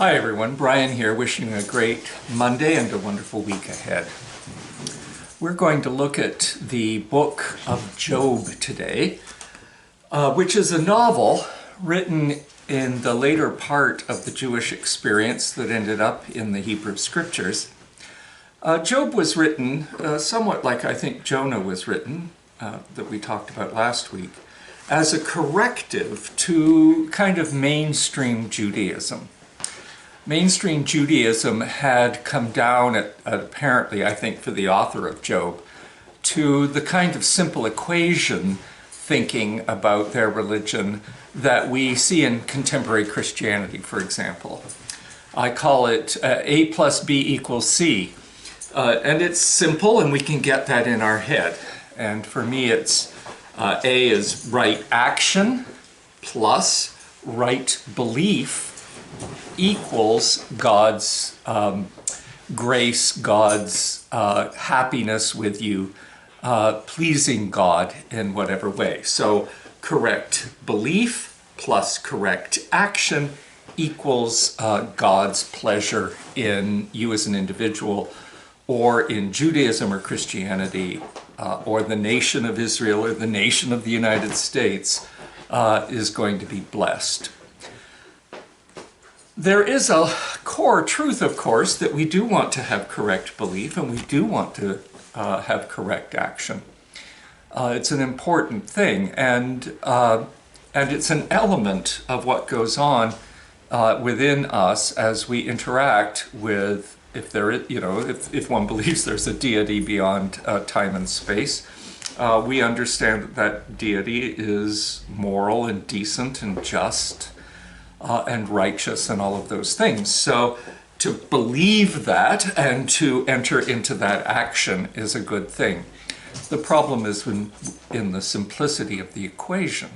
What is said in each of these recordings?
Hi everyone, Brian here, wishing a great Monday and a wonderful week ahead. We're going to look at the book of Job today, which is a novel written in the later part of the Jewish experience that ended up in the Hebrew Scriptures. Job was written somewhat like I think Jonah was written, that we talked about last week, as a corrective to kind of mainstream Judaism. Mainstream Judaism had come down, apparently, I think, for the author of Job, to the kind of simple equation thinking about their religion that we see in contemporary Christianity, for example. I call it A plus B equals C. And it's simple, and we can get that in our head. And for me, it's A is right action plus right belief equals God's grace, God's happiness with you, pleasing God in whatever way. So correct belief plus correct action equals God's pleasure in you as an individual, or in Judaism or Christianity, or the nation of Israel or the nation of the United States is going to be blessed. There is a core truth, of course, that we do want to have correct belief and we do want to have correct action. It's an important thing, and it's an element of what goes on within us as we interact with, if there is, if one believes there's a deity beyond time and space. We understand that deity is moral and decent and just and righteous and all of those things. So to believe that and to enter into that action is a good thing. The problem is in the simplicity of the equation.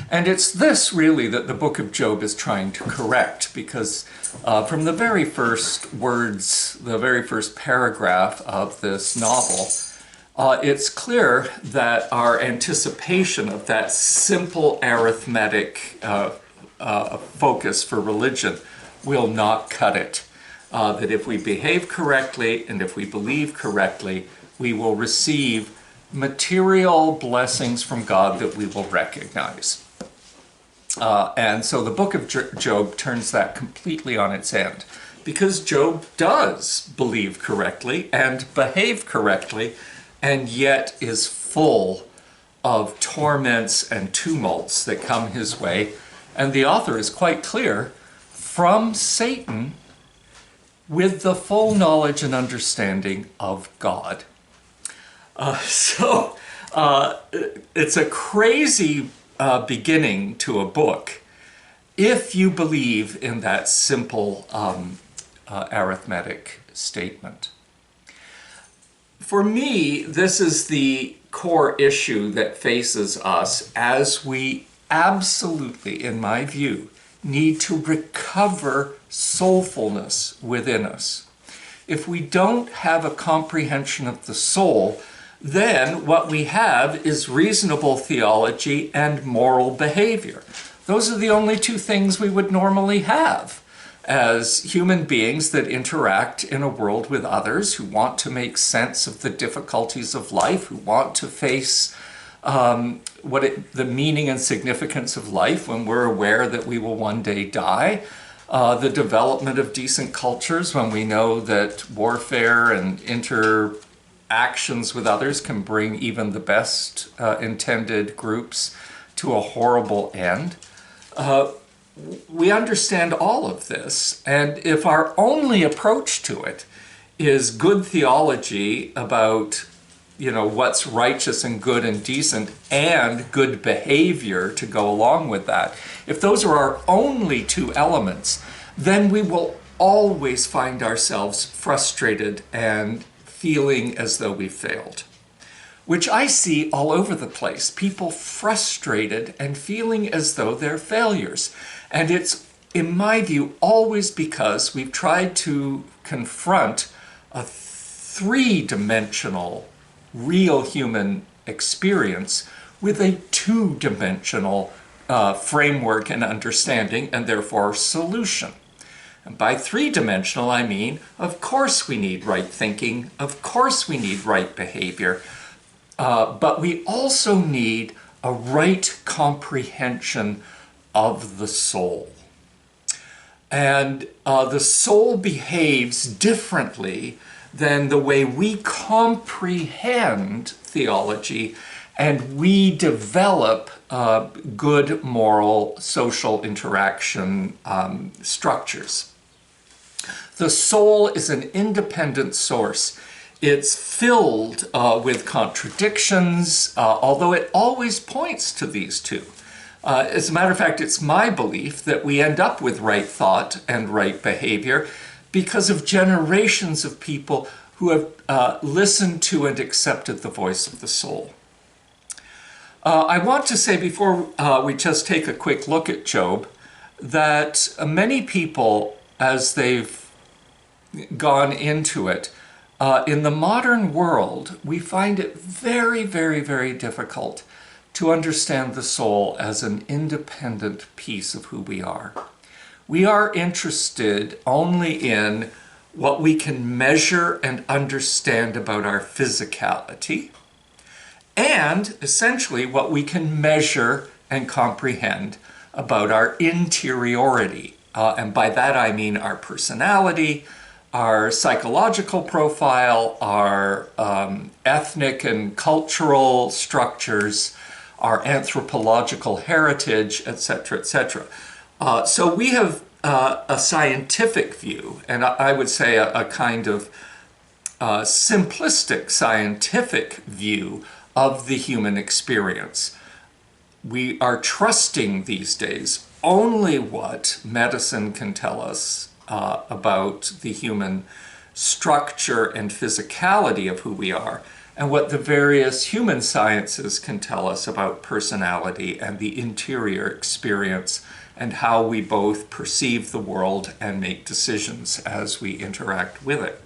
And it's this really that the book of Job is trying to correct, because from the very first words, the very first paragraph of this novel, it's clear that our anticipation of that simple arithmetic focus for religion will not cut it. That if we behave correctly and if we believe correctly, we will receive material blessings from God that we will recognize. And so the book of Job turns that completely on its end, because Job does believe correctly and behave correctly, and yet is full of torments and tumults that come his way. And the author is quite clear, from Satan, with the full knowledge and understanding of God. So it's a crazy beginning to a book if you believe in that simple arithmetic statement. For me, this is the core issue that faces us as we absolutely, in my view, need to recover soulfulness within us. If we don't have a comprehension of the soul, then what we have is reasonable theology and moral behavior. Those are the only two things we would normally have as human beings that interact in a world with others, who want to make sense of the difficulties of life, who want to face the meaning and significance of life when we're aware that we will one day die. The development of decent cultures when we know that warfare and interactions with others can bring even the best intended groups to a horrible end. We understand all of this, and if our only approach to it is good theology about what's righteous and good and decent, and good behavior to go along with that, if those are our only two elements, then we will always find ourselves frustrated and feeling as though we failed, which I see all over the place. People frustrated and feeling as though they're failures. And it's, in my view, always because we've tried to confront a three-dimensional real human experience with a two-dimensional framework and understanding, and therefore solution. And by three-dimensional, I mean, of course we need right thinking, of course we need right behavior, but we also need a right comprehension of the soul. And the soul behaves differently than the way we comprehend theology, and we develop good moral social interaction structures. The soul is an independent source. It's filled with contradictions, although it always points to these two. As a matter of fact, it's my belief that we end up with right thought and right behavior because of generations of people who have listened to and accepted the voice of the soul. I want to say before we just take a quick look at Job that many people, as they've gone into it, in the modern world, we find it very, very, very difficult to understand the soul as an independent piece of who we are. We are interested only in what we can measure and understand about our physicality, and essentially what we can measure and comprehend about our interiority. And by that I mean our personality, our psychological profile, our ethnic and cultural structures, our anthropological heritage, etc., etc. So we have a scientific view, and I would say a kind of simplistic scientific view of the human experience. We are trusting these days only what medicine can tell us about the human structure and physicality of who we are, and what the various human sciences can tell us about personality and the interior experience and how we both perceive the world and make decisions as we interact with it.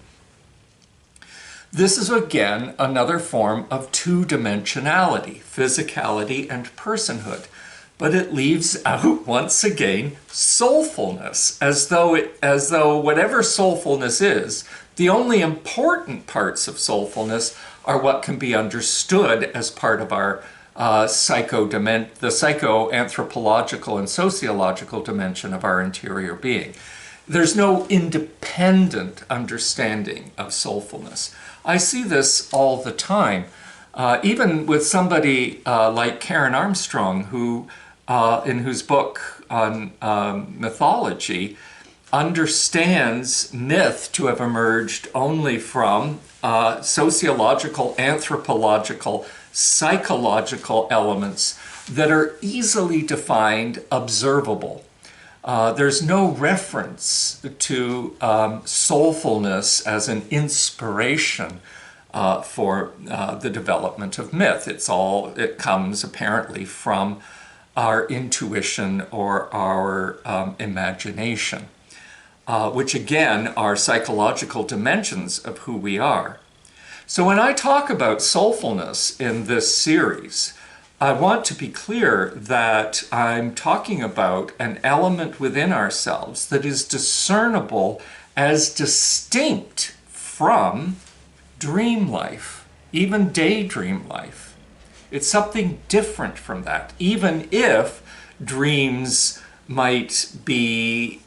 This is again another form of two-dimensionality, physicality and personhood, but it leaves out once again soulfulness, as though whatever soulfulness is, the only important parts of soulfulness are what can be understood as part of our the psychoanthropological and sociological dimension of our interior being. There's no independent understanding of soulfulness. I see this all the time, even with somebody like Karen Armstrong, who, in whose book on mythology, understands myth to have emerged only from sociological, anthropological, psychological elements that are easily defined, observable. There's no reference to soulfulness as an inspiration for the development of myth. It comes apparently from our intuition or our imagination, which again are psychological dimensions of who we are. So when I talk about soulfulness in this series, I want to be clear that I'm talking about an element within ourselves that is discernible as distinct from dream life, even daydream life. It's something different from that, even if dreams might be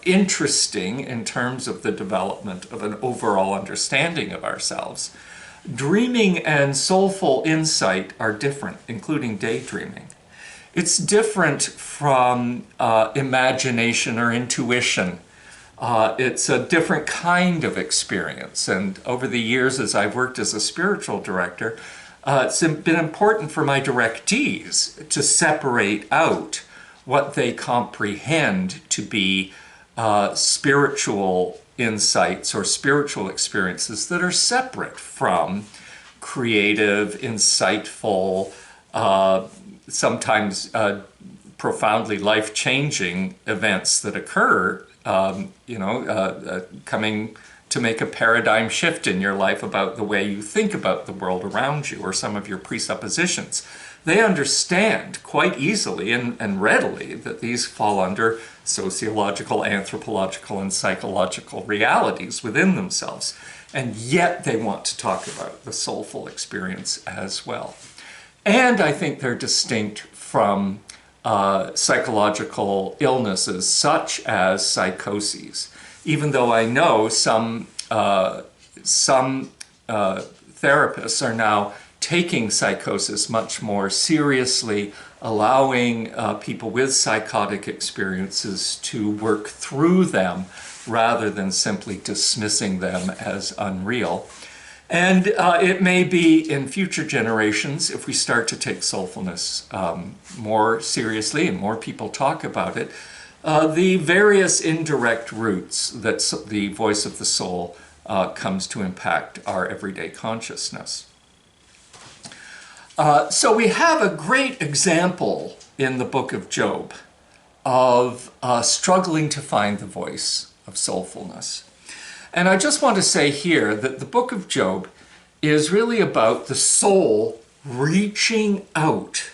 interesting in terms of the development of an overall understanding of ourselves. Dreaming and soulful insight are different, including daydreaming. It's different from imagination or intuition. It's a different kind of experience. And over the years, as I've worked as a spiritual director, it's been important for my directees to separate out what they comprehend to be spiritual insights or spiritual experiences that are separate from creative, insightful, sometimes profoundly life-changing events that occur, coming to make a paradigm shift in your life about the way you think about the world around you or some of your presuppositions. They understand quite easily and readily that these fall under sociological, anthropological, and psychological realities within themselves. And yet they want to talk about the soulful experience as well. And I think they're distinct from psychological illnesses such as psychoses. Even though I know some therapists are now taking psychosis much more seriously, allowing people with psychotic experiences to work through them rather than simply dismissing them as unreal. And it may be in future generations, if we start to take soulfulness more seriously and more people talk about it, the various indirect routes that the voice of the soul comes to impact our everyday consciousness. So we have a great example in the book of Job of struggling to find the voice of soulfulness. And I just want to say here that the book of Job is really about the soul reaching out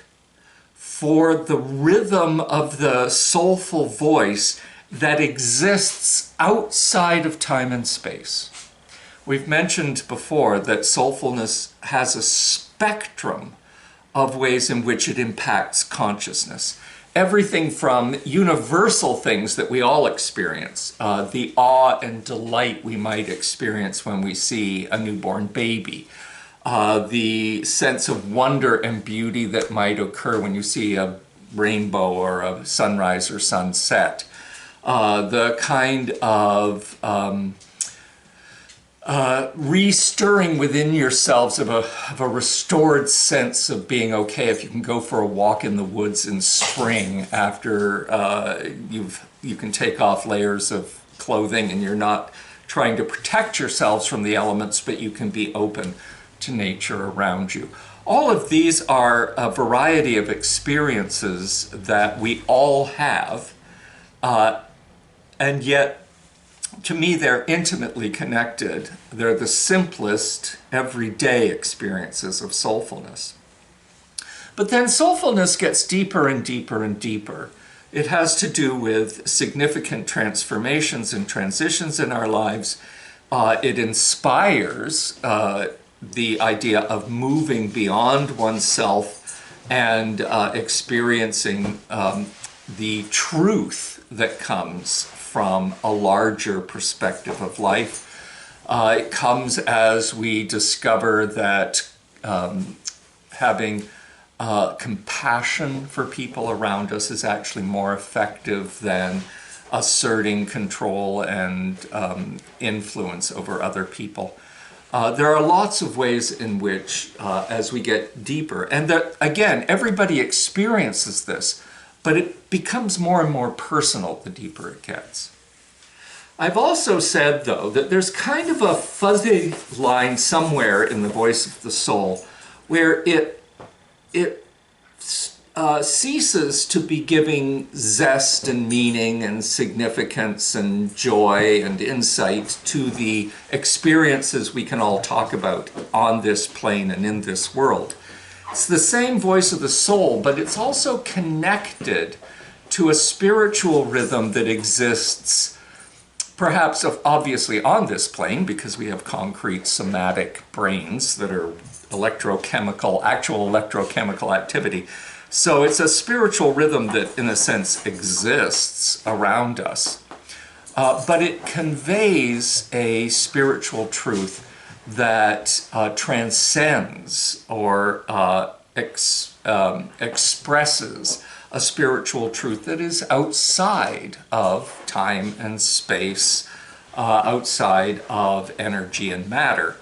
for the rhythm of the soulful voice that exists outside of time and space. We've mentioned before that soulfulness has a spectrum of ways in which it impacts consciousness. Everything from universal things that we all experience, the awe and delight we might experience when we see a newborn baby, the sense of wonder and beauty that might occur when you see a rainbow or a sunrise or sunset, the kind of re-stirring within yourselves of a restored sense of being okay if you can go for a walk in the woods in spring after you can take off layers of clothing and you're not trying to protect yourselves from the elements, but you can be open to nature around you. All of these are a variety of experiences that we all have, and yet to me, they're intimately connected. They're the simplest, everyday experiences of soulfulness. But then soulfulness gets deeper and deeper and deeper. It has to do with significant transformations and transitions in our lives. It inspires the idea of moving beyond oneself and experiencing the truth that comes from a larger perspective of life. It comes as we discover that having compassion for people around us is actually more effective than asserting control and influence over other people. There are lots of ways in which, as we get deeper, and that, again, everybody experiences this, but it becomes more and more personal the deeper it gets. I've also said, though, that there's kind of a fuzzy line somewhere in the voice of the soul where it ceases to be giving zest and meaning and significance and joy and insight to the experiences we can all talk about on this plane and in this world. It's the same voice of the soul, but it's also connected to a spiritual rhythm that exists perhaps obviously on this plane because we have concrete somatic brains that are actual electrochemical activity. So it's a spiritual rhythm that in a sense exists around us. But it conveys a spiritual truth that transcends or expresses a spiritual truth that is outside of time and space, outside of energy and matter.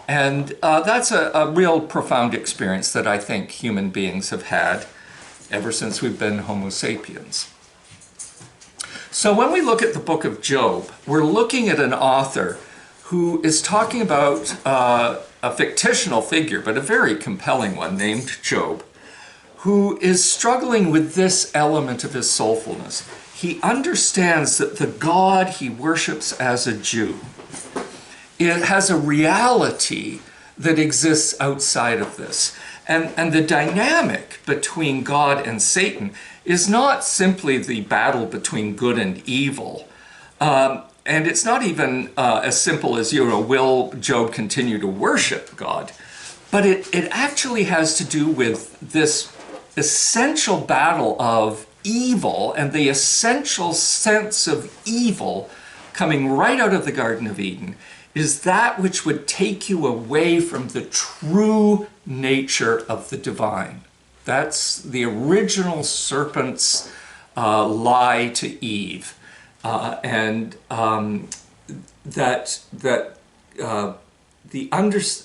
And that's a real profound experience that I think human beings have had ever since we've been Homo sapiens. So when we look at the book of Job, we're looking at an author who is talking about a fictional figure, but a very compelling one, named Job, who is struggling with this element of his soulfulness. He understands that the God he worships as a Jew, it has a reality that exists outside of this. And the dynamic between God and Satan is not simply the battle between good and evil. And it's not even as simple as, will Job continue to worship God? But it actually has to do with this essential battle of evil and the essential sense of evil coming right out of the Garden of Eden is that which would take you away from the true nature of the divine. That's the original serpent's lie to Eve,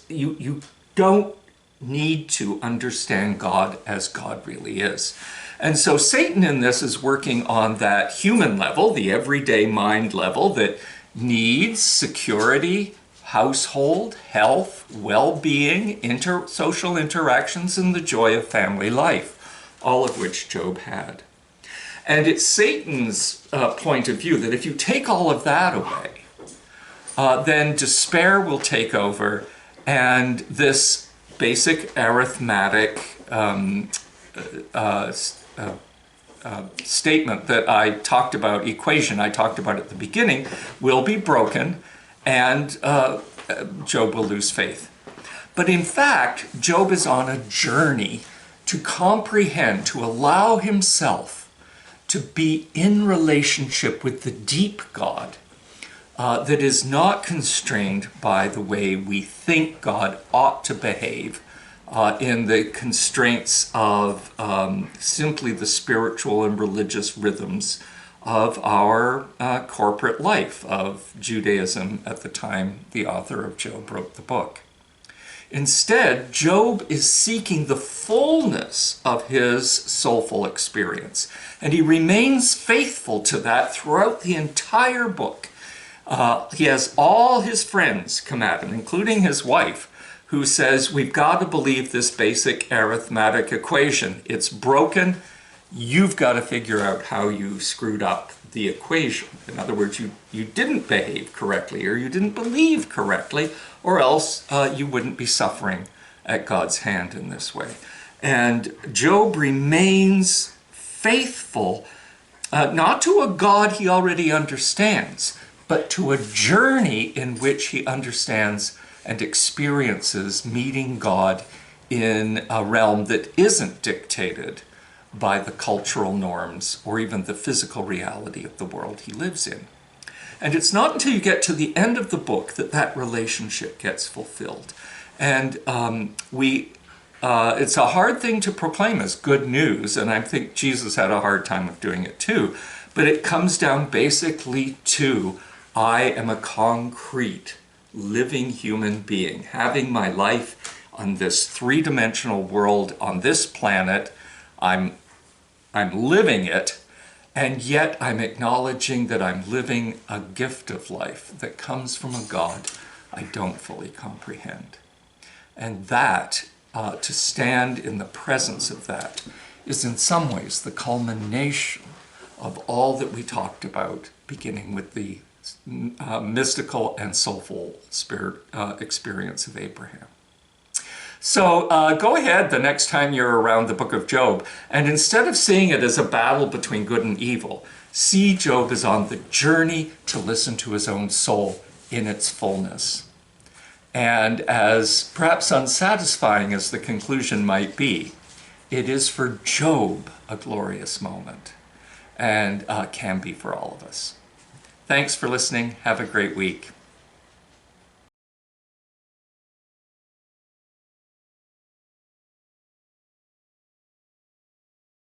you don't need to understand God as God really is. And so Satan in this is working on that human level, the everyday mind level that needs security, household, health, well-being, social interactions, and the joy of family life, all of which Job had. And it's Satan's point of view that if you take all of that away, then despair will take over, and this basic arithmetic statement that I talked about, equation I talked about at the beginning, will be broken, and Job will lose faith. But in fact, Job is on a journey to comprehend, to allow himself to be in relationship with the deep God that is not constrained by the way we think God ought to behave in the constraints of simply the spiritual and religious rhythms of our corporate life, of Judaism at the time the author of Job wrote the book. Instead, Job is seeking the fullness of his soulful experience, and he remains faithful to that throughout the entire book. He has all his friends come at him, including his wife, who says, we've got to believe this basic arithmetic equation. It's broken. You've got to figure out how you screwed up the equation. In other words, you didn't behave correctly, or you didn't believe correctly, or else you wouldn't be suffering at God's hand in this way. And Job remains faithful, not to a God he already understands, but to a journey in which he understands and experiences meeting God in a realm that isn't dictated by the cultural norms or even the physical reality of the world he lives in. And it's not until you get to the end of the book that that relationship gets fulfilled. And it's a hard thing to proclaim as good news, and I think Jesus had a hard time of doing it too, but it comes down basically to, I am a concrete, living human being, having my life on this three-dimensional world, on this planet. I'm living it, and yet I'm acknowledging that I'm living a gift of life that comes from a God I don't fully comprehend. And that, to stand in the presence of that, is in some ways the culmination of all that we talked about, beginning with the mystical and soulful spirit experience of Abraham. So go ahead the next time you're around the book of Job, and instead of seeing it as a battle between good and evil, see Job as on the journey to listen to his own soul in its fullness. And as perhaps unsatisfying as the conclusion might be, it is for Job a glorious moment, and can be for all of us. Thanks for listening. Have a great week.